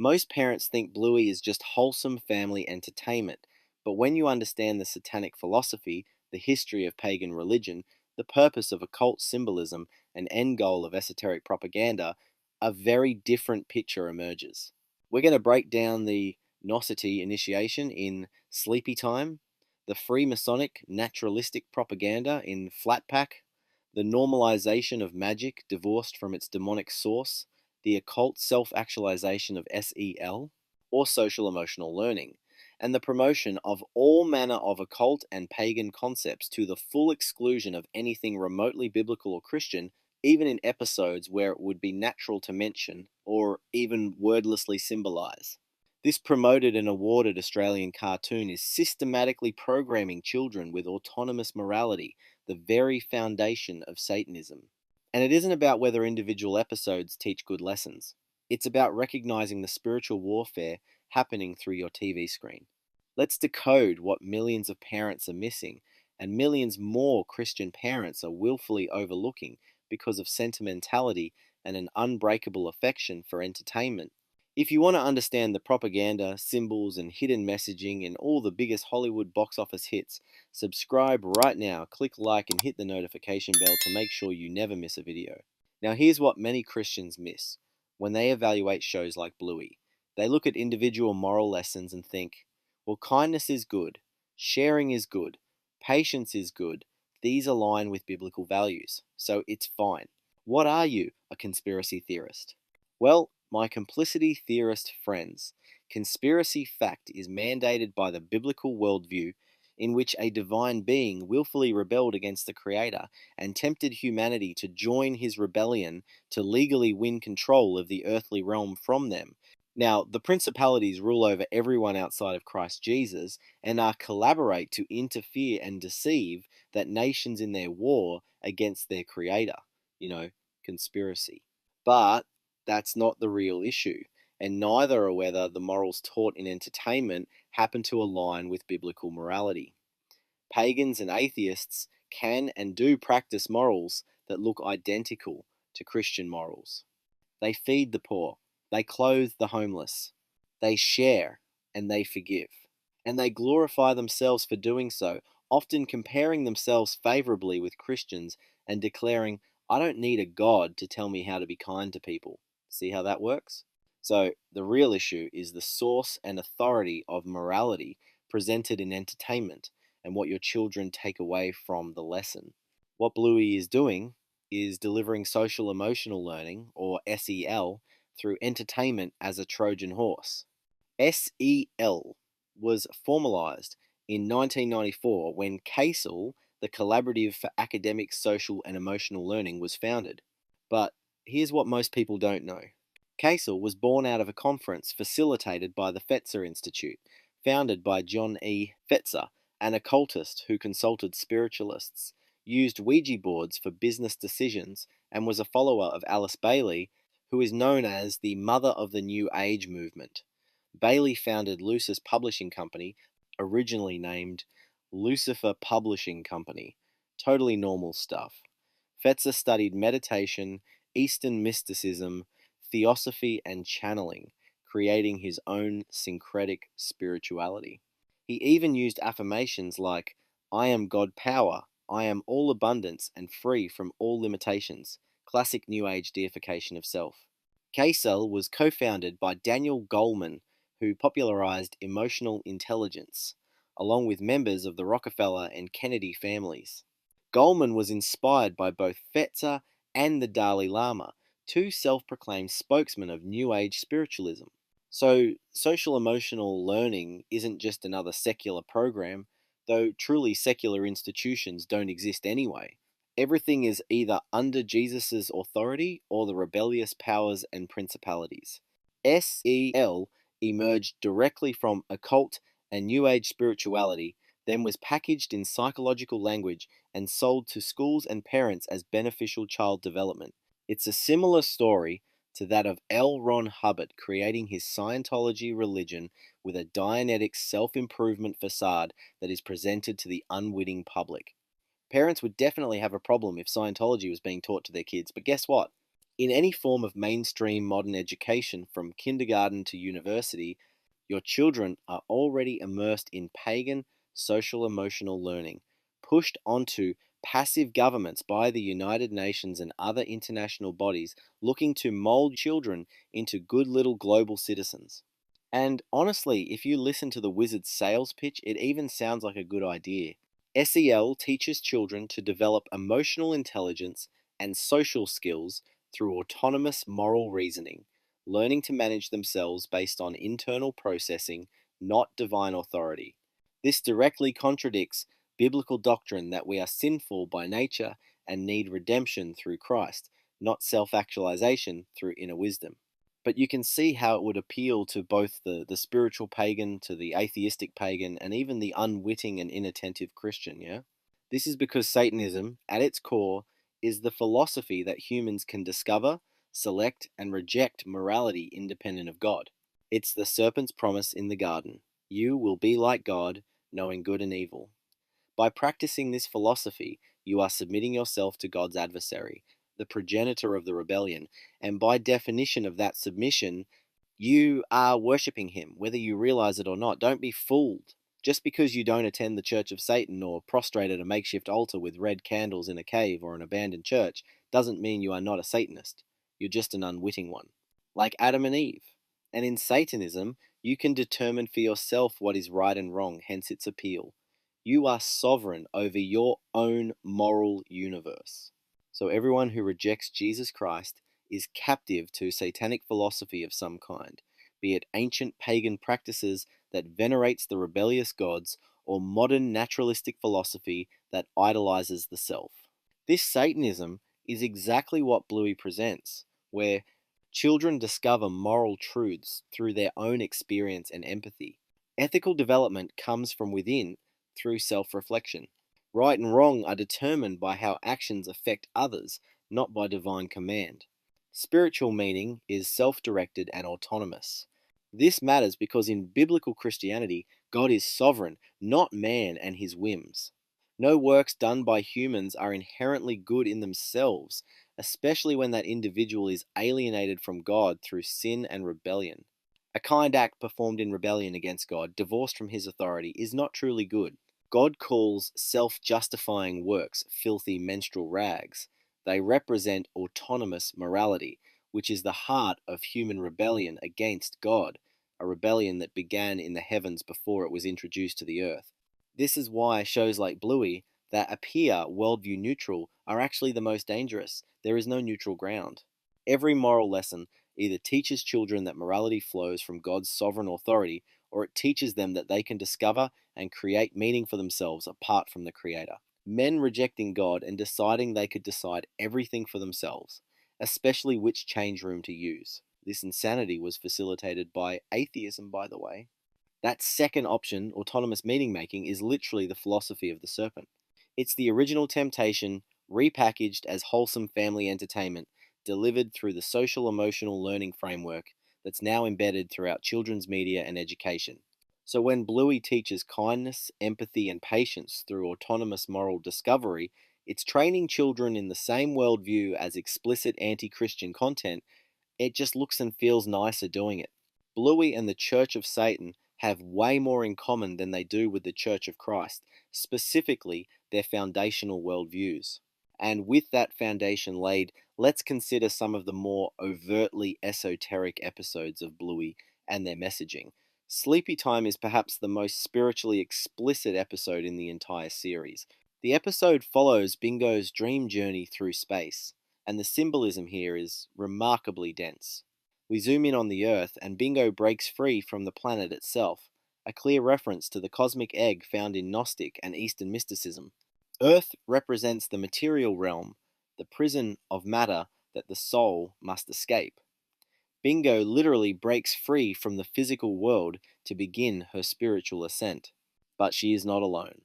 Most parents think Bluey is just wholesome family entertainment, but when you understand the Satanic philosophy, the history of pagan religion, the purpose of occult symbolism, and end goal of esoteric propaganda, a very different picture emerges. We're going to break down the Nosity initiation in Sleepy Time, the Freemasonic naturalistic propaganda in Flat Pack, the normalization of magic divorced from its demonic source, the occult self-actualization of SEL, or social emotional learning, and the promotion of all manner of occult and pagan concepts to the full exclusion of anything remotely biblical or Christian, even in episodes where it would be natural to mention or even wordlessly symbolize. This promoted and awarded Australian cartoon is systematically programming children with autonomous morality, the very foundation of Satanism. And it isn't about whether individual episodes teach good lessons. It's about recognizing the spiritual warfare happening through your TV screen. Let's decode what millions of parents are missing, and millions more Christian parents are willfully overlooking because of sentimentality and an unbreakable affection for entertainment. If you want to understand the propaganda, symbols, and hidden messaging in all the biggest Hollywood box office hits, subscribe right now, click like, and hit the notification bell to make sure you never miss a video. Now here's what many Christians miss when they evaluate shows like Bluey. They look at individual moral lessons and think, well, kindness is good, sharing is good, patience is good, these align with biblical values, so it's fine. What are you, a conspiracy theorist? Well, my complicity theorist friends, conspiracy fact is mandated by the biblical worldview in which a divine being willfully rebelled against the Creator and tempted humanity to join his rebellion to legally win control of the earthly realm from them. Now, the principalities rule over everyone outside of Christ Jesus and collaborate to interfere and deceive that nations in their war against their Creator. Conspiracy. But that's not the real issue, and neither are whether the morals taught in entertainment happen to align with biblical morality. Pagans and atheists can and do practice morals that look identical to Christian morals. They feed the poor, they clothe the homeless, they share, and they forgive. And they glorify themselves for doing so, often comparing themselves favorably with Christians and declaring, I don't need a God to tell me how to be kind to people. See how that works? So the real issue is the source and authority of morality presented in entertainment and what your children take away from the lesson. What Bluey is doing is delivering social emotional learning, or SEL, through entertainment as a Trojan horse. SEL was formalized in 1994 when CASEL, the Collaborative for Academic, Social and Emotional Learning, was founded. But here's what most people don't know. CASEL was born out of a conference facilitated by the Fetzer Institute, founded by John E. Fetzer, an occultist who consulted spiritualists, used Ouija boards for business decisions, and was a follower of Alice Bailey, who is known as the mother of the New Age movement. Bailey founded Lucis Publishing Company, originally named Lucifer Publishing Company. Totally normal stuff. Fetzer studied meditation, Eastern mysticism, theosophy, and channeling, creating his own syncretic spirituality. He even used affirmations like, I am God power, I am all abundance and free from all limitations, classic New Age deification of self. KCEL was co-founded by Daniel Goleman, who popularized emotional intelligence, along with members of the Rockefeller and Kennedy families. Goleman was inspired by both Fetzer and the Dalai Lama, two self-proclaimed spokesmen of New Age spiritualism. So, social emotional learning isn't just another secular program, though truly secular institutions don't exist anyway. Everything is either under Jesus' authority or the rebellious powers and principalities. SEL emerged directly from occult and New Age spirituality, then was packaged in psychological language and sold to schools and parents as beneficial child development. It's a similar story to that of L. Ron Hubbard creating his Scientology religion with a Dianetic self-improvement facade that is presented to the unwitting public. Parents would definitely have a problem if Scientology was being taught to their kids, but guess what? In any form of mainstream modern education, from kindergarten to university, your children are already immersed in pagan social emotional learning, pushed onto passive governments by the United Nations and other international bodies looking to mold children into good little global citizens. And honestly, if you listen to the wizard's sales pitch, it even sounds like a good idea. SEL teaches children to develop emotional intelligence and social skills through autonomous moral reasoning, learning to manage themselves based on internal processing, not divine authority. This directly contradicts biblical doctrine that we are sinful by nature and need redemption through Christ, not self actualization through inner wisdom. But you can see how it would appeal to both the spiritual pagan, to the atheistic pagan, and even the unwitting and inattentive Christian, yeah? This is because Satanism, at its core, is the philosophy that humans can discover, select, and reject morality independent of God. It's the serpent's promise in the garden: you will be like God, knowing good and evil. By practicing this philosophy, you are submitting yourself to God's adversary, the progenitor of the rebellion, and by definition of that submission, you are worshipping him, whether you realize it or not. Don't be fooled. Just because you don't attend the Church of Satan or prostrate at a makeshift altar with red candles in a cave or an abandoned church doesn't mean you are not a Satanist. You're just an unwitting one. Like Adam and Eve. And in Satanism, you can determine for yourself what is right and wrong, hence its appeal. You are sovereign over your own moral universe. So everyone who rejects Jesus Christ is captive to satanic philosophy of some kind, be it ancient pagan practices that venerates the rebellious gods or modern naturalistic philosophy that idolizes the self. This Satanism is exactly what Bluey presents, where children discover moral truths through their own experience and empathy. Ethical development comes from within through self-reflection. Right and wrong are determined by how actions affect others, not by divine command. Spiritual meaning is self-directed and autonomous. This matters because in biblical Christianity, God is sovereign, not man and his whims. No works done by humans are inherently good in themselves, especially when that individual is alienated from God through sin and rebellion. A kind act performed in rebellion against God, divorced from his authority, is not truly good. God calls self-justifying works filthy menstrual rags. They represent autonomous morality, which is the heart of human rebellion against God, a rebellion that began in the heavens before it was introduced to the earth. This is why shows like Bluey, that appear worldview neutral, are actually the most dangerous. There is no neutral ground. Every moral lesson either teaches children that morality flows from God's sovereign authority, or it teaches them that they can discover and create meaning for themselves apart from the Creator. Men rejecting God and deciding they could decide everything for themselves, especially which change room to use. This insanity was facilitated by atheism, by the way. That second option, autonomous meaning making, is literally the philosophy of the serpent. It's the original temptation, repackaged as wholesome family entertainment, delivered through the social emotional learning framework that's now embedded throughout children's media and education. So when Bluey teaches kindness, empathy, and patience through autonomous moral discovery, it's training children in the same worldview as explicit anti-Christian content. It just looks and feels nicer doing it. Bluey and the Church of Satan have way more in common than they do with the Church of Christ, specifically their foundational worldviews. And with that foundation laid, let's consider some of the more overtly esoteric episodes of Bluey and their messaging. Sleepy Time is perhaps the most spiritually explicit episode in the entire series. The episode follows Bingo's dream journey through space, and the symbolism here is remarkably dense. We zoom in on the Earth, and Bingo breaks free from the planet itself, a clear reference to the cosmic egg found in Gnostic and Eastern mysticism. Earth represents the material realm, the prison of matter that the soul must escape. Bingo literally breaks free from the physical world to begin her spiritual ascent. But she is not alone.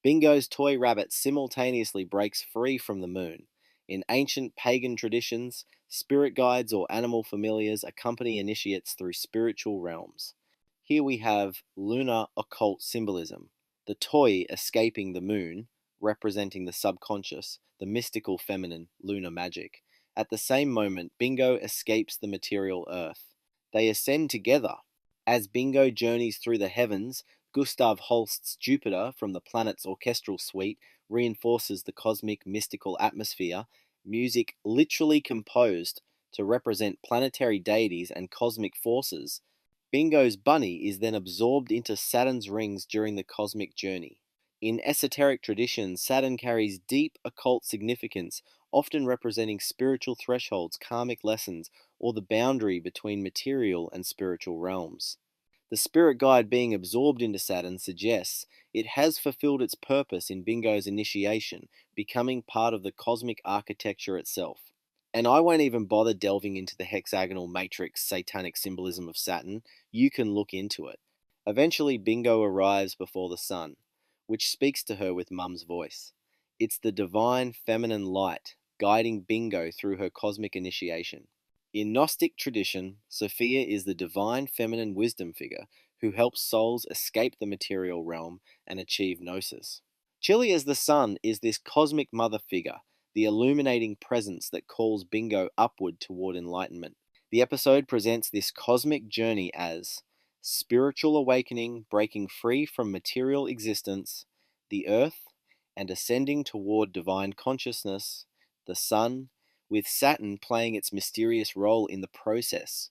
Bingo's toy rabbit simultaneously breaks free from the moon. In ancient pagan traditions, spirit guides or animal familiars accompany initiates through spiritual realms. Here we have lunar occult symbolism, the toy escaping the moon, representing the subconscious, the mystical feminine, lunar magic, At the same moment, Bingo escapes the material Earth. They ascend together. As Bingo journeys through the heavens, Gustav Holst's Jupiter from the planet's orchestral suite reinforces the cosmic mystical atmosphere, music literally composed to represent planetary deities and cosmic forces. Bingo's bunny is then absorbed into Saturn's rings during the cosmic journey. In esoteric traditions, Saturn carries deep occult significance, often representing spiritual thresholds, karmic lessons, or the boundary between material and spiritual realms. The spirit guide being absorbed into Saturn suggests it has fulfilled its purpose in Bingo's initiation, becoming part of the cosmic architecture itself. And I won't even bother delving into the hexagonal matrix satanic symbolism of Saturn. You can look into it. Eventually, Bingo arrives before the sun, which speaks to her with Mum's voice. It's the divine feminine light guiding Bingo through her cosmic initiation. In Gnostic tradition, Sophia is the divine feminine wisdom figure who helps souls escape the material realm and achieve gnosis. Chile as the sun is this cosmic mother figure, the illuminating presence that calls Bingo upward toward enlightenment. The episode presents this cosmic journey as spiritual awakening, breaking free from material existence, the earth, and ascending toward divine consciousness, the sun, with Saturn playing its mysterious role in the process.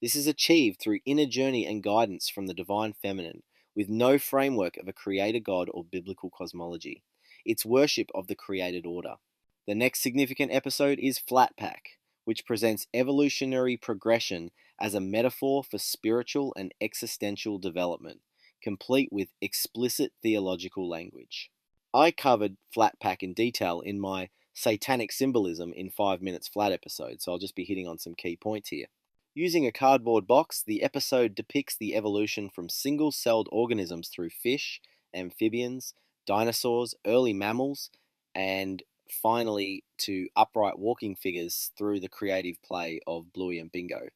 This is achieved through inner journey and guidance from the divine feminine, with no framework of a creator god or biblical cosmology. It's worship of the created order. The next significant episode is Flatpack, which presents evolutionary progression as a metaphor for spiritual and existential development, complete with explicit theological language. I covered Flatpack in detail in my Satanic Symbolism in 5 Minutes Flat episode, so I'll just be hitting on some key points here. Using a cardboard box, the episode depicts the evolution from single-celled organisms through fish, amphibians, dinosaurs, early mammals, and finally to upright walking figures through the creative play of Bluey and Bingo.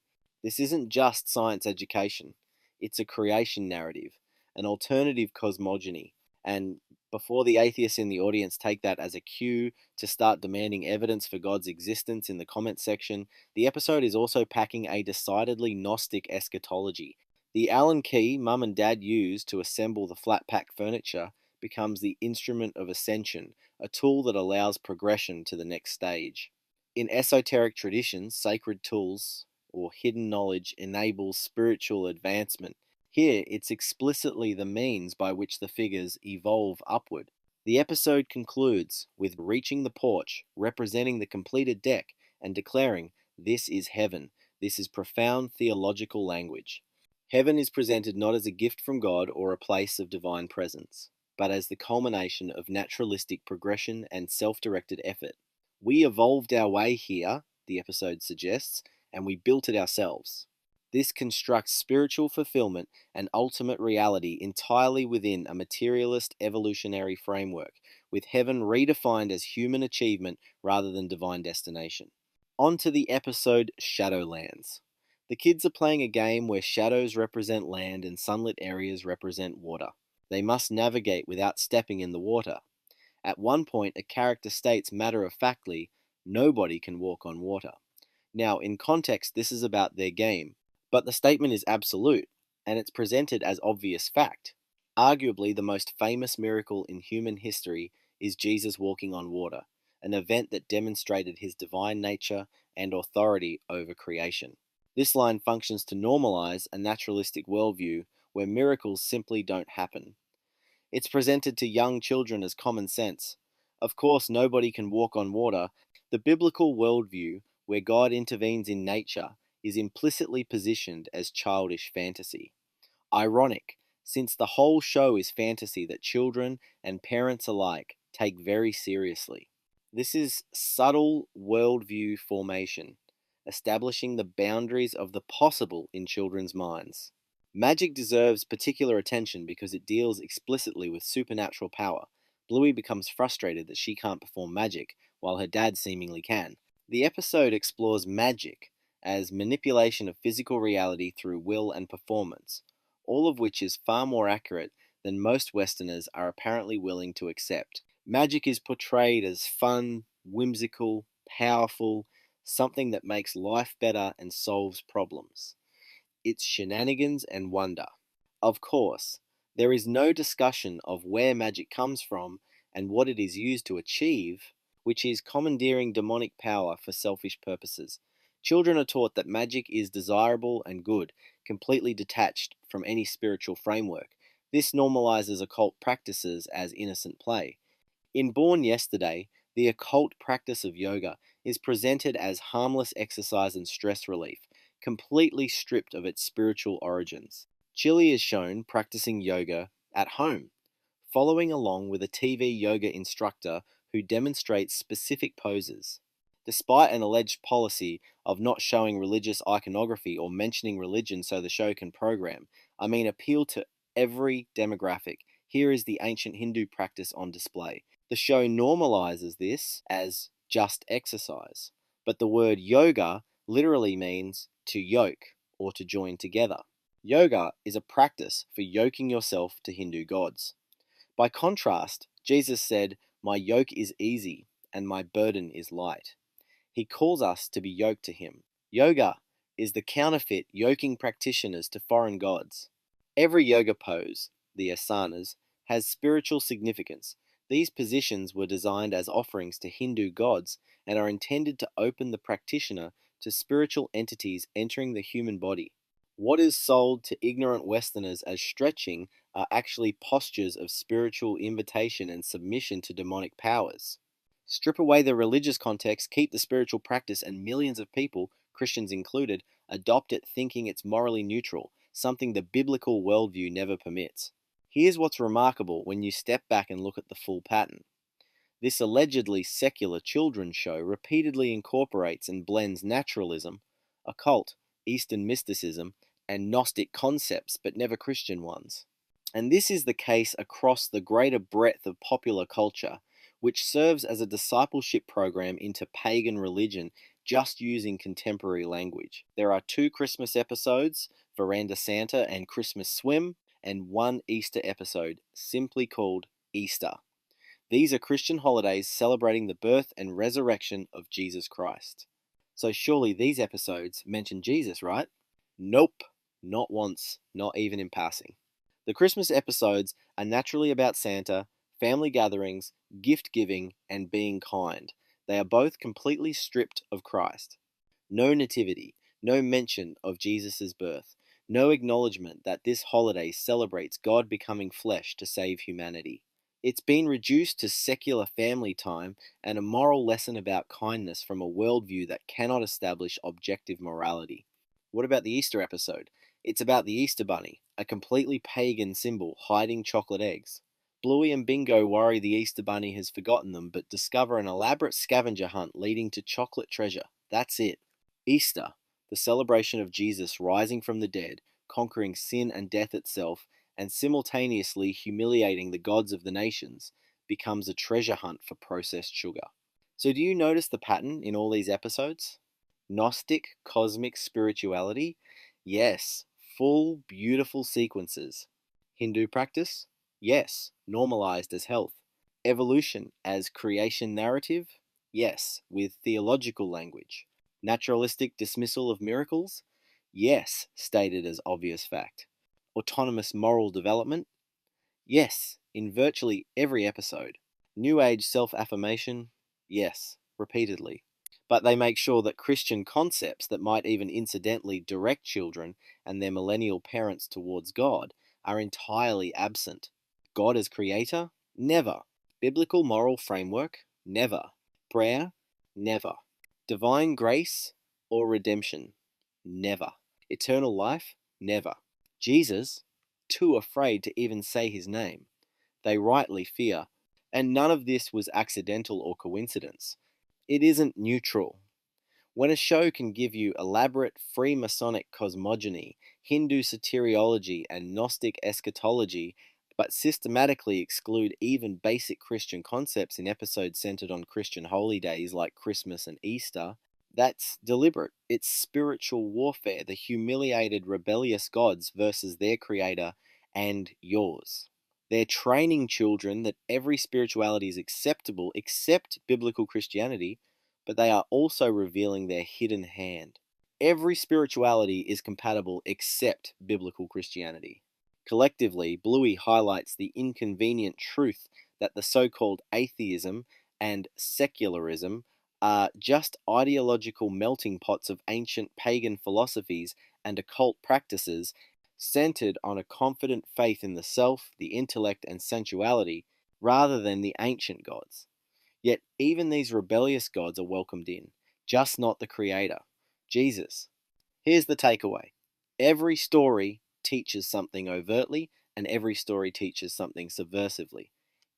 This isn't just science education, it's a creation narrative, an alternative cosmogony, and before the atheists in the audience take that as a cue to start demanding evidence for God's existence in the comment section, the episode is also packing a decidedly Gnostic eschatology. The Allen key Mum and Dad used to assemble the flat pack furniture becomes the instrument of Ascension, a tool that allows progression to the next stage. In esoteric traditions, sacred tools or hidden knowledge enables spiritual advancement. Here, it's explicitly the means by which the figures evolve upward. The episode concludes with reaching the porch, representing the completed deck, and declaring, "This is heaven. This is profound theological language." Heaven is presented not as a gift from God or a place of divine presence, but as the culmination of naturalistic progression and self-directed effort. We evolved our way here, the episode suggests, and we built it ourselves. This constructs spiritual fulfillment and ultimate reality entirely within a materialist evolutionary framework, with heaven redefined as human achievement rather than divine destination. On to the episode Shadowlands. The kids are playing a game where shadows represent land and sunlit areas represent water. They must navigate without stepping in the water. At one point, a character states matter-of-factly, "Nobody can walk on water." Now, in context, this is about their game, but the statement is absolute, and it's presented as obvious fact. Arguably, the most famous miracle in human history is Jesus walking on water, an event that demonstrated his divine nature and authority over creation. This line functions to normalize a naturalistic worldview where miracles simply don't happen. It's presented to young children as common sense. Of course, nobody can walk on water. The biblical worldview, where God intervenes in nature, is implicitly positioned as childish fantasy. Ironic, since the whole show is fantasy that children and parents alike take very seriously. This is subtle worldview formation, establishing the boundaries of the possible in children's minds. Magic deserves particular attention because it deals explicitly with supernatural power. Bluey becomes frustrated that she can't perform magic, while her dad seemingly can. The episode explores magic as manipulation of physical reality through will and performance, all of which is far more accurate than most Westerners are apparently willing to accept. Magic is portrayed as fun, whimsical, powerful, something that makes life better and solves problems. It's shenanigans and wonder. Of course, there is no discussion of where magic comes from and what it is used to achieve, which is commandeering demonic power for selfish purposes. Children are taught that magic is desirable and good, completely detached from any spiritual framework. This normalizes occult practices as innocent play. In Born Yesterday, the occult practice of yoga is presented as harmless exercise and stress relief, completely stripped of its spiritual origins. Chili is shown practicing yoga at home, following along with a TV yoga instructor who demonstrates specific poses. Despite an alleged policy of not showing religious iconography or mentioning religion so the show can program, appeal to every demographic, here is the ancient Hindu practice on display. The show normalizes this as just exercise, but the word yoga literally means to yoke or to join together. Yoga is a practice for yoking yourself to Hindu gods. By contrast, Jesus said, "My yoke is easy and my burden is light." He calls us to be yoked to him. Yoga is the counterfeit yoking practitioners to foreign gods. Every yoga pose, the asanas, has spiritual significance. These positions were designed as offerings to Hindu gods and are intended to open the practitioner to spiritual entities entering the human body. What is sold to ignorant Westerners as stretching are actually postures of spiritual invitation and submission to demonic powers. Strip away the religious context, keep the spiritual practice, and millions of people, Christians included, adopt it thinking it's morally neutral, something the biblical worldview never permits. Here's what's remarkable when you step back and look at the full pattern. This allegedly secular children's show repeatedly incorporates and blends naturalism, occult, Eastern mysticism, and Gnostic concepts, but never Christian ones. And this is the case across the greater breadth of popular culture, which serves as a discipleship program into pagan religion just using contemporary language. There are 2 Christmas episodes, Veranda Santa and Christmas Swim, and 1 Easter episode, simply called Easter. These are Christian holidays celebrating the birth and resurrection of Jesus Christ. So surely these episodes mention Jesus, right? Nope, not once, not even in passing. The Christmas episodes are naturally about Santa, family gatherings, gift giving, and being kind. They are both completely stripped of Christ. No nativity, no mention of Jesus' birth, no acknowledgement that this holiday celebrates God becoming flesh to save humanity. It's been reduced to secular family time and a moral lesson about kindness from a worldview that cannot establish objective morality. What about the Easter episode? It's about the Easter Bunny, a completely pagan symbol hiding chocolate eggs. Bluey and Bingo worry the Easter Bunny has forgotten them, but discover an elaborate scavenger hunt leading to chocolate treasure. That's it. Easter, the celebration of Jesus rising from the dead, conquering sin and death itself, and simultaneously humiliating the gods of the nations, becomes a treasure hunt for processed sugar. So do you notice the pattern in all these episodes? Gnostic, cosmic spirituality? Yes, full, beautiful sequences. Hindu practice? Yes, normalized as health. Evolution as creation narrative? Yes, with theological language. Naturalistic dismissal of miracles? Yes, stated as obvious fact. Autonomous moral development? Yes, in virtually every episode. New Age self-affirmation? Yes, repeatedly. But they make sure that Christian concepts that might even incidentally direct children and their millennial parents towards God are entirely absent. God as creator? Never. Biblical moral framework? Never. Prayer? Never. Divine grace or redemption? Never. Eternal life? Never. Jesus? Too afraid to even say his name. They rightly fear. And none of this was accidental or coincidence. It isn't neutral. When a show can give you elaborate Freemasonic cosmogony, Hindu soteriology, and Gnostic eschatology, but systematically exclude even basic Christian concepts in episodes centered on Christian holy days like Christmas and Easter, that's deliberate. It's spiritual warfare, the humiliated, rebellious gods versus their creator and yours. They're training children that every spirituality is acceptable except biblical Christianity, but they are also revealing their hidden hand. Every spirituality is compatible except biblical Christianity. Collectively, Bluey highlights the inconvenient truth that the so-called atheism and secularism are just ideological melting pots of ancient pagan philosophies and occult practices centered on a confident faith in the self, the intellect, and sensuality, rather than the ancient gods. Yet even these rebellious gods are welcomed in, just not the Creator, Jesus. Here's the takeaway. Every story teaches something overtly, and every story teaches something subversively.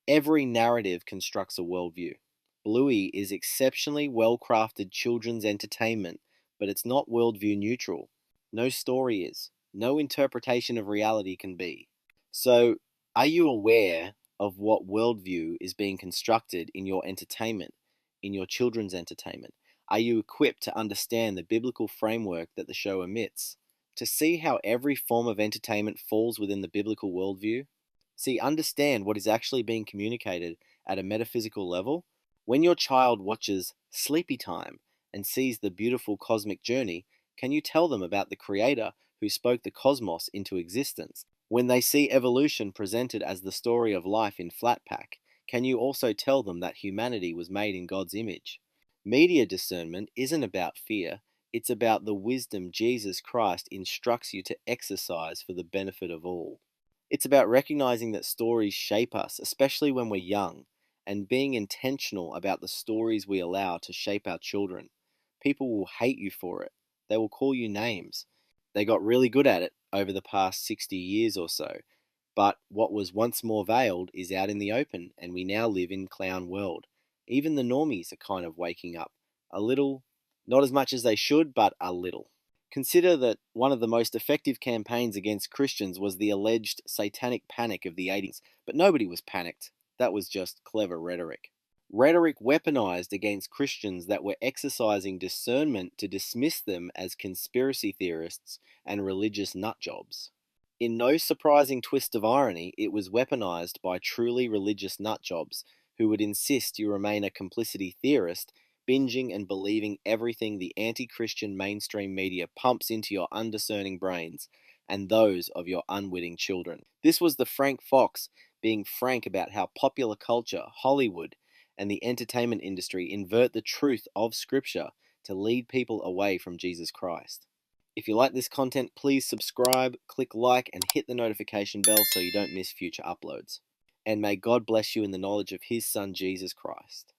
Every narrative constructs a worldview. Bluey is exceptionally well-crafted children's entertainment, but it's not worldview neutral. No story is. No interpretation of reality can be. So, are you aware of what worldview is being constructed in your entertainment, in your children's entertainment? Are you equipped to understand the biblical framework that the show emits? To see how every form of entertainment falls within the biblical worldview? See, understand what is actually being communicated at a metaphysical level? When your child watches Sleepy Time and sees the beautiful cosmic journey, can you tell them about the Creator who spoke the cosmos into existence? When they see evolution presented as the story of life in Flatpack, can you also tell them that humanity was made in God's image? Media discernment isn't about fear, it's about the wisdom Jesus Christ instructs you to exercise for the benefit of all. It's about recognizing that stories shape us, especially when we're young, and being intentional about the stories we allow to shape our children. People will hate you for it. They will call you names. They got really good at it over the past 60 years or so. But what was once more veiled is out in the open, and we now live in clown world. Even the normies are kind of waking up. A little, not as much as they should, but a little. Consider that one of the most effective campaigns against Christians was the alleged satanic panic of the 80s, but nobody was panicked. That was just clever rhetoric. Rhetoric weaponized against Christians that were exercising discernment to dismiss them as conspiracy theorists and religious nutjobs. In no surprising twist of irony, it was weaponized by truly religious nutjobs who would insist you remain a complicity theorist, binging and believing everything the anti-Christian mainstream media pumps into your undiscerning brains and those of your unwitting children. This was the Frank Fox being frank about how popular culture, Hollywood, and the entertainment industry invert the truth of Scripture to lead people away from Jesus Christ. If you like this content, please subscribe, click like, and hit the notification bell so you don't miss future uploads. And may God bless you in the knowledge of His Son, Jesus Christ.